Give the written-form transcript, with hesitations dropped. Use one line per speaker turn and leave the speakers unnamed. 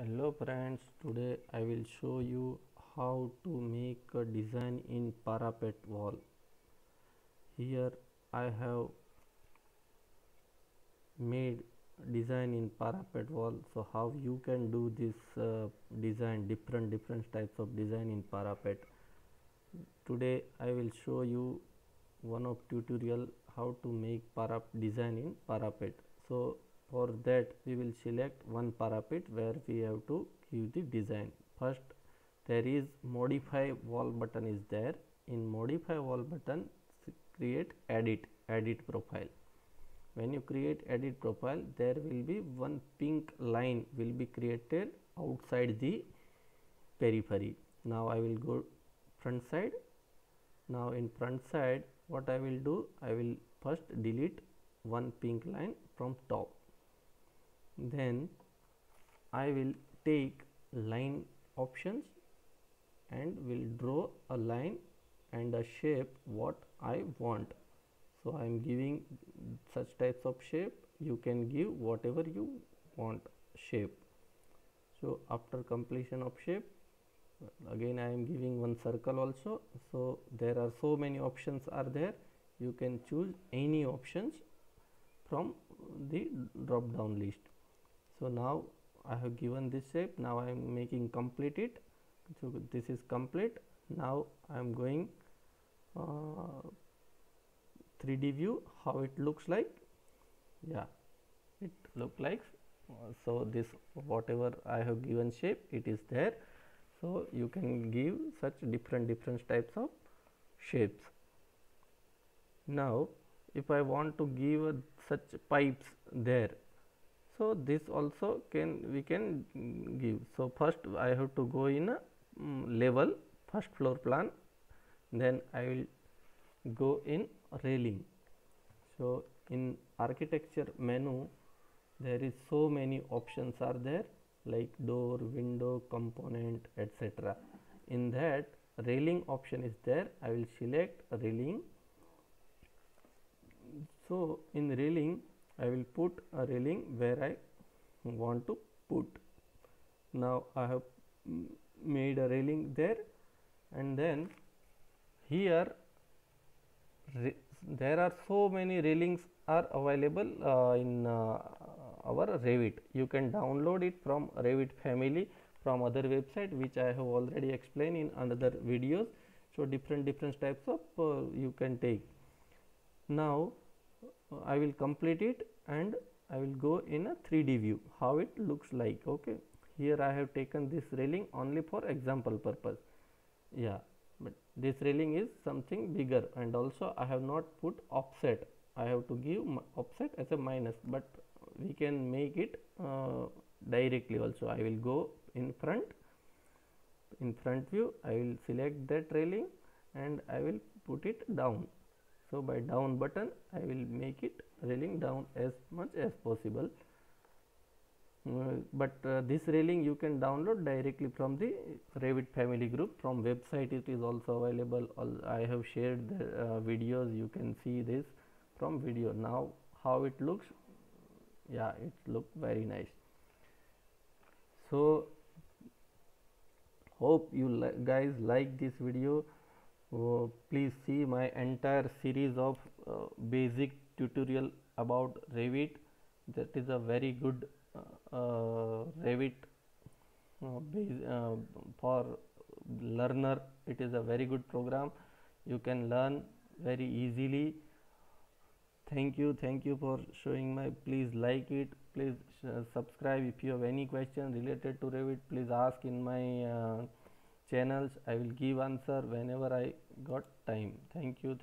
Hello friends, today I will show you how to make a design in parapet wall. Here I have made design in parapet wall. So how you can do this design, different types of design in parapet. Today I will show you one of tutorial how to make design in parapet. So for that we will select one parapet where we have to give the design. First there is modify wall button is there. In modify wall button create edit profile. When you create edit profile, there will be one pink line will be created outside the periphery. Now I will go front side. Now in front side what I will do, I will first delete one pink line from top. Then I will take line options and will draw a line and a shape what I want. So I am giving such types of shape. You can give whatever you want shape. So after completion of shape, again I am giving one circle also. So there are so many options are there. You can choose any options from the drop down list. So now I have given this shape. Now I am making complete it. So this is complete. Now I am going 3D view how it looks like. Yeah, it look like so this whatever I have given shape it is there. So you can give such different types of shapes. Now if I want to give such pipes there, so this also we can give. So first I have to go in a level, first floor plan, then I will go in railing. So in architecture menu there is so many options are there like door, window, component, etc. In that railing option is there. I will select railing. So in railing I will put a railing where I want to put. Now I have made a railing there, and then here there are so many railings are available in our Revit. You can download it from Revit family from other website which I have already explained in another videos. So different types of you can take. Now I will complete it and I will go in a 3D view how it looks like. Okay, here I have taken this railing only for example purpose. Yeah, but this railing is something bigger, and also I have not put offset. I have to give offset as a minus, but we can make it directly also. I will go in front view. I will select that railing and I will put it down. So by down button I will make it railing down as much as possible. But this railing you can download directly from the Revit family group from website. It is also available. I have shared the videos. You can see this from video. Now how it looks, yeah, it looks very nice. So hope you guys like this video. Please see my entire series of basic tutorial about Revit. That is a very good Revit for learner. It is a very good program. You can learn very easily. Thank you for showing my. Please like it. Please subscribe. If you have any question related to Revit, please ask in my channels. I will give answer whenever I got time. Thank you.